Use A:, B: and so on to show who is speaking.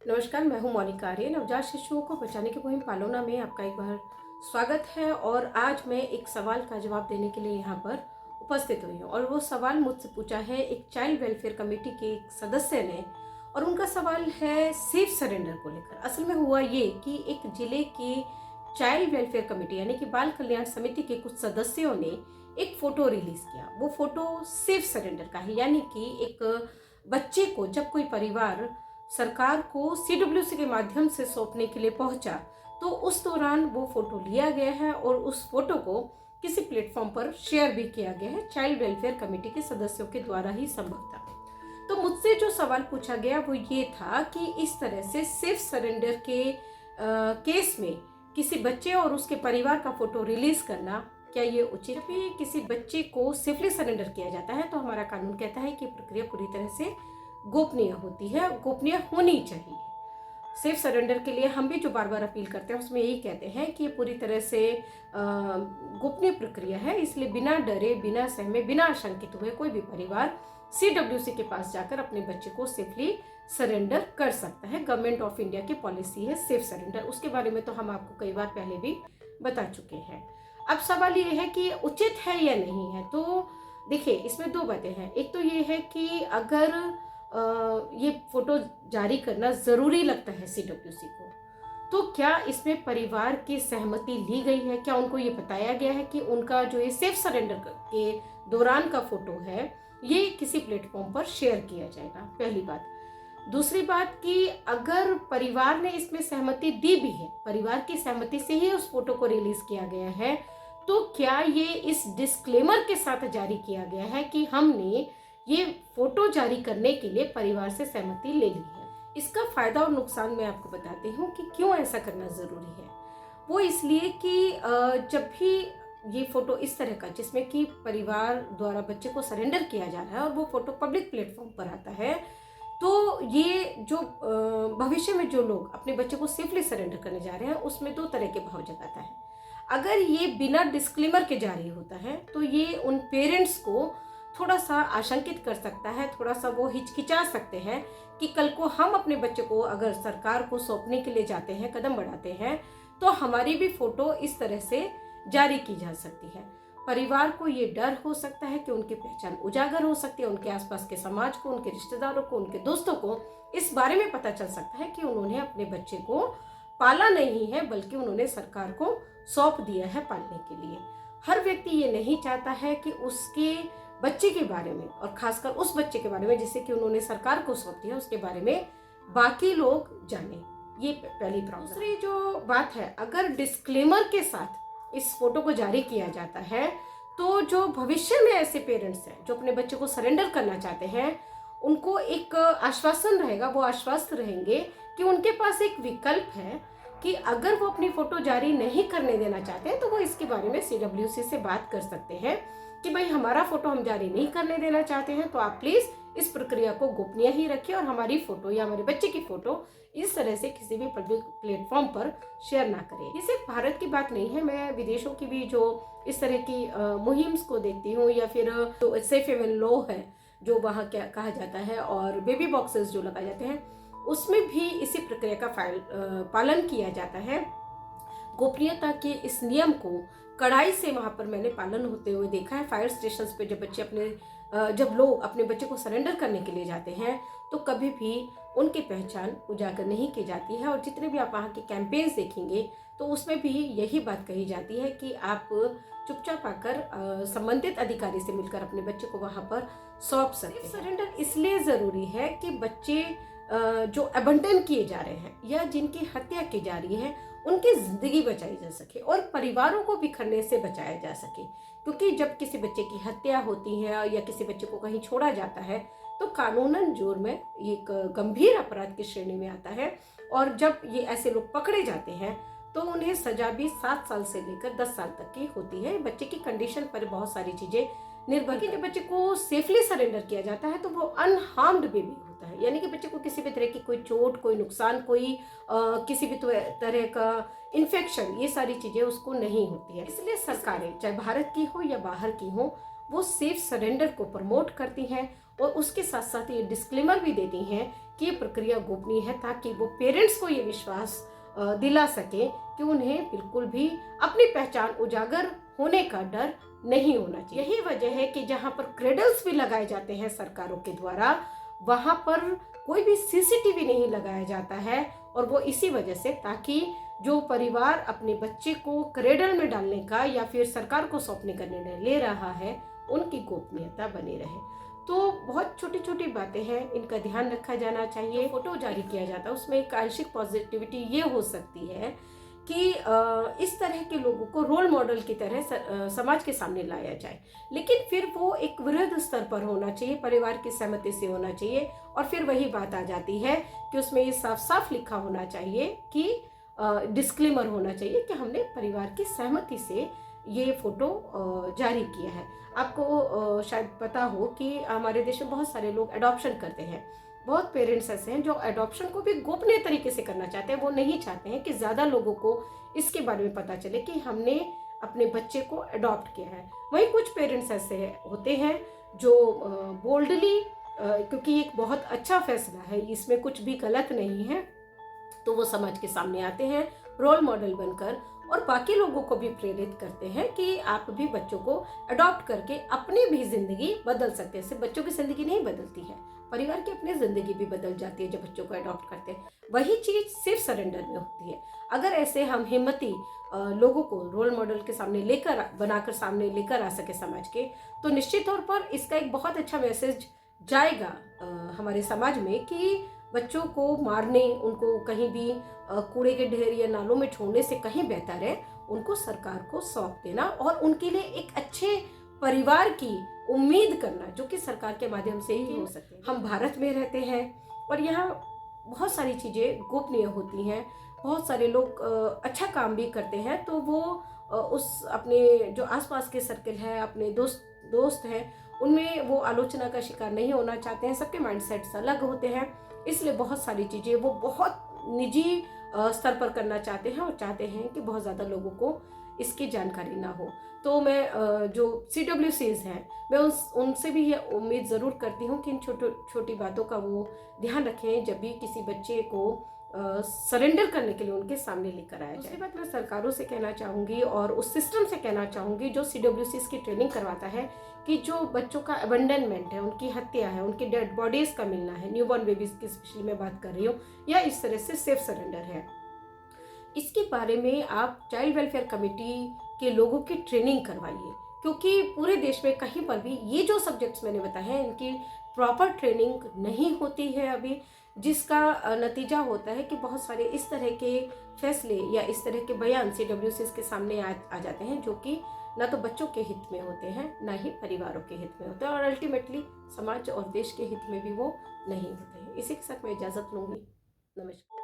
A: नमस्कार, मैं हूं मोनिका आर्य। नवजात शिशुओं को बचाने की मुहिम पालोना में आपका एक बार स्वागत है। और आज मैं एक सवाल का जवाब देने के लिए यहाँ पर उपस्थित हुई हूँ और वो सवाल मुझसे पूछा है एक चाइल्ड वेलफेयर कमेटी के एक सदस्य ने। और उनका सवाल है सेफ सरेंडर को लेकर। असल में हुआ ये कि एक जिले की चाइल्ड वेलफेयर कमेटी यानी कि बाल कल्याण समिति के कुछ सदस्यों ने एक फोटो रिलीज किया। वो फोटो सेफ सरेंडर का है, यानी कि एक बच्चे को जब कोई परिवार सरकार को सीडब्ल्यूसी के माध्यम से सौंपने के लिए पहुंचा तो उस दौरान वो फोटो लिया गया है और उस फोटो को किसी प्लेटफॉर्म पर शेयर भी किया गया है। चाइल्ड वेलफेयर कमेटी के सदस्यों के द्वारा ही संभव था। तो मुझसे जो सवाल पूछा गया वो ये था कि इस तरह से सेफ सरेंडर के केस में किसी बच्चे और उसके परिवार का फोटो रिलीज करना क्या ये उचित है? भी किसी बच्चे को सेफली सरेंडर किया जाता है तो हमारा कानून कहता है कि प्रक्रिया पूरी तरह से गोपनीय होती है, गोपनीय होनी चाहिए। सेफ सरेंडर के लिए हम भी जो बार बार अपील करते हैं उसमें यही कहते हैं कि ये पूरी तरह से गोपनीय प्रक्रिया है, इसलिए बिना डरे, बिना सहमे, बिना आशंकित हुए कोई भी परिवार सीडब्ल्यूसी के पास जाकर अपने बच्चे को सेफली सरेंडर कर सकता है। गवर्नमेंट ऑफ इंडिया की पॉलिसी है सेफ सरेंडर, उसके बारे में तो हम आपको कई बार पहले भी बता चुके हैं। अब सवाल ये है कि उचित है या नहीं है। तो देखिए, इसमें दो बातें हैं। एक तो ये है कि अगर ये फोटो जारी करना जरूरी लगता है सीडब्ल्यूसी को, तो क्या इसमें परिवार की सहमति ली गई है? क्या उनको ये बताया गया है कि उनका जो ये सेफ सरेंडर के दौरान का फोटो है ये किसी प्लेटफॉर्म पर शेयर किया जाएगा? पहली बात। दूसरी बात कि अगर परिवार ने इसमें सहमति दी भी है, परिवार की सहमति से ही उस फोटो को रिलीज किया गया है, तो क्या ये इस डिस्क्लेमर के साथ जारी किया गया है कि हमने ये फोटो जारी करने के लिए परिवार से सहमति ले ली है? इसका फायदा और नुकसान मैं आपको बताती हूँ कि क्यों ऐसा करना जरूरी है। वो इसलिए कि जब भी ये फोटो इस तरह का जिसमें कि परिवार द्वारा बच्चे को सरेंडर किया जा रहा है और वो फोटो पब्लिक प्लेटफॉर्म पर आता है, तो ये जो भविष्य में जो लोग अपने बच्चे को सेफली सरेंडर करने जा रहे हैं उसमें दो तरह के भाव जगाता है। अगर ये बिना डिस्क्लेमर के जारी होता है तो ये उन पेरेंट्स को थोड़ा सा आशंकित कर सकता है, थोड़ा सा वो हिचकिचा सकते हैं कि कल को हम अपने बच्चे को अगर सरकार को सौंपने के लिए जाते हैं, कदम बढ़ाते हैं, तो हमारी भी फोटो इस तरह से जारी की जा सकती है। परिवार को ये डर हो सकता है कि उनकी पहचान उजागर हो सकती है, उनके आसपास के समाज को, उनके रिश्तेदारों को, उनके दोस्तों को इस बारे में पता चल सकता है कि उन्होंने अपने बच्चे को पाला नहीं है बल्कि उन्होंने सरकार को सौंप दिया है पालने के लिए। हर व्यक्ति ये नहीं चाहता है कि उसके बच्चे के बारे में, और खासकर उस बच्चे के बारे में जिसे कि उन्होंने सरकार को सौंप दिया, उसके बारे में बाकी लोग जाने। ये पहली प्रॉब्लम। दूसरी जो बात है, अगर डिस्क्लेमर के साथ इस फोटो को जारी किया जाता है तो जो भविष्य में ऐसे पेरेंट्स हैं जो अपने बच्चे को सरेंडर करना चाहते हैं, उनको एक आश्वासन रहेगा, वो आश्वस्त रहेंगे कि उनके पास एक विकल्प है कि अगर वो अपनी फोटो जारी नहीं करने देना चाहते हैं तो वो इसके बारे में सीडब्ल्यूसी से बात कर सकते हैं कि भाई हमारा फोटो हम जारी नहीं करने देना चाहते हैं, तो आप प्लीज इस प्रक्रिया को गोपनीय ही रखिए और हमारी फोटो या हमारे बच्चे की फोटो इस तरह से किसी भी पब्लिक प्लेटफॉर्म पर शेयर ना करें। ये सिर्फ भारत की बात नहीं है, मैं विदेशों की भी जो इस तरह की मुहिम्स को देखती हूँ, या फिर जो सेफ हेवन लॉ है जो वहाँ क्या कहा जाता है और बेबी बॉक्सेस जो लगाए जाते हैं, उसमें भी इसी प्रक्रिया का पालन किया जाता है। गोपनीयता के इस नियम को कड़ाई से वहां पर मैंने पालन होते हुए देखा है। फायर स्टेशन पे जब लोग अपने बच्चे को सरेंडर करने के लिए जाते हैं तो कभी भी उनकी पहचान उजागर नहीं की जाती है। और जितने भी आप वहाँ के कैंपेन्स देखेंगे तो उसमें भी यही बात कही जाती है कि आप चुपचाप आकर संबंधित अधिकारी से मिलकर अपने बच्चे को वहाँ पर सौंप सकते हैं। सरेंडर इसलिए ज़रूरी है कि बच्चे जो अबंडन किए जा रहे हैं या जिनकी हत्या की जा रही है उनकी जिंदगी बचाई जा सके और परिवारों को बिखरने से बचाया जा सके। क्योंकि जब किसी बच्चे की हत्या होती है या किसी बच्चे को कहीं छोड़ा जाता है तो कानूनन जुर्म में एक गंभीर अपराध की श्रेणी में आता है। और जब ये ऐसे लोग पकड़े जाते हैं तो उन्हें सजा भी 7 साल से लेकर 10 साल तक की होती है। बच्चे की कंडीशन पर बहुत सारी चीजें निर्भर। जब बच्चे को सेफली सरेंडर किया जाता है तो वो अनहार्म्ड बेबी होता है, यानी कि बच्चे को किसी भी तरह की कोई चोट, कोई नुकसान, कोई किसी भी तरह का इन्फेक्शन, ये सारी चीजें उसको नहीं होती है। इसलिए सरकारें चाहे भारत की हो या बाहर की हो, वो सेफ सरेंडर को प्रमोट करती हैं और उसके साथ साथ ये डिस्क्लेमर भी देती हैं कि ये प्रक्रिया गोपनीय है, ताकि वो पेरेंट्स को ये विश्वास दिला सके कि उन्हें बिल्कुल भी अपनी पहचान उजागर होने का डर नहीं होना चाहिए। यही वजह है कि जहाँ पर क्रेडल्स भी लगाए जाते हैं सरकारों के द्वारा, वहाँ पर कोई भी सीसीटीवी नहीं लगाया जाता है, और वो इसी वजह से, ताकि जो परिवार अपने बच्चे को क्रेडल में डालने का या फिर सरकार को सौंपने का निर्णय ले रहा है, उनकी गोपनीयता बनी रहे। तो बहुत छोटी छोटी बातें हैं, इनका ध्यान रखा जाना चाहिए। फोटो जारी किया जाता है उसमें एक आंशिक पॉजिटिविटी ये हो सकती है कि इस तरह के लोगों को रोल मॉडल की तरह समाज के सामने लाया जाए, लेकिन फिर वो एक वृहद स्तर पर होना चाहिए, परिवार की सहमति से होना चाहिए। और फिर वही बात आ जाती है कि उसमें ये साफ साफ लिखा होना चाहिए कि डिस्क्लेमर होना चाहिए कि हमने परिवार की सहमति से ये फोटो जारी किया है। आपको शायद पता हो कि हमारे देश में बहुत सारे लोग अडॉप्शन करते हैं। बहुत पेरेंट्स ऐसे हैं जो अडॉप्शन को भी गोपनीय तरीके से करना चाहते हैं। वो नहीं चाहते हैं कि ज़्यादा लोगों को इसके बारे में पता चले कि हमने अपने बच्चे को अडॉप्ट किया है। वहीं कुछ पेरेंट्स ऐसे होते हैं जो बोल्डली, क्योंकि एक बहुत अच्छा फैसला है, इसमें कुछ भी गलत नहीं है, तो वो समाज के सामने आते हैं रोल मॉडल बनकर, और बाकी लोगों को भी प्रेरित करते हैं कि आप भी बच्चों को अडॉप्ट करके अपनी भी जिंदगी बदल सकते हैं। सिर्फ बच्चों की जिंदगी नहीं बदलती है, परिवार की अपनी जिंदगी भी बदल जाती है जब बच्चों को अडॉप्ट करते हैं। वही चीज सिर्फ सरेंडर में होती है। अगर ऐसे हम हिम्मती लोगों को रोल मॉडल के सामने बनाकर सामने लेकर आ सके समाज के, तो निश्चित तौर पर इसका एक बहुत अच्छा मैसेज जाएगा हमारे समाज में कि बच्चों को मारने, उनको कहीं भी कूड़े के ढेर या नालों में छोड़ने से कहीं बेहतर है उनको सरकार को सौंप देना, और उनके लिए एक अच्छे परिवार की उम्मीद करना, जो कि सरकार के माध्यम से ही हो सकते हैं। हम भारत में रहते हैं और यहाँ बहुत सारी चीज़ें गोपनीय होती हैं। बहुत सारे लोग अच्छा काम भी करते हैं, तो वो उस अपने जो आसपास के सर्कल है, अपने दोस्त हैं, उनमें वो आलोचना का शिकार नहीं होना चाहते हैं। सबके माइंडसेट्स अलग होते हैं, इसलिए बहुत सारी चीज़ें वो बहुत निजी स्तर पर करना चाहते हैं, और चाहते हैं कि बहुत ज़्यादा लोगों को इसकी जानकारी ना हो। तो मैं जो CWCs हैं, मैं उनसे भी ये उम्मीद ज़रूर करती हूँ कि इन छोटी बातों का वो ध्यान रखें जब भी किसी बच्चे को सरेंडर करने के लिए उनके सामने लेकर आया जाए। दूसरी बात मैं सरकारों से कहना चाहूँगी और उस सिस्टम से कहना चाहूँगी जो CWCs की ट्रेनिंग करवाता है, कि जो बच्चों का अबंडनमेंट है, उनकी हत्या है, उनकी डेड बॉडीज़ का मिलना है, न्यूबॉर्न बेबीज़ की स्पेशली मैं बात कर रही हूँ, या इस तरह से सेफ सरेंडर है, इसके बारे में आप चाइल्ड वेलफेयर कमेटी के लोगों की ट्रेनिंग करवाइए। क्योंकि पूरे देश में कहीं पर भी ये जो सब्जेक्ट्स मैंने बताए हैं, इनकी प्रॉपर ट्रेनिंग नहीं होती है अभी, जिसका नतीजा होता है कि बहुत सारे इस तरह के फैसले या इस तरह के बयान CWCs के सामने आ जाते हैं, जो कि ना तो बच्चों के हित में होते हैं, ना ही परिवारों के हित में होते हैं, और अल्टीमेटली समाज और देश के हित में भी वो नहीं होते हैं। इसी के साथ मैं इजाज़त लूँगी। नमस्कार।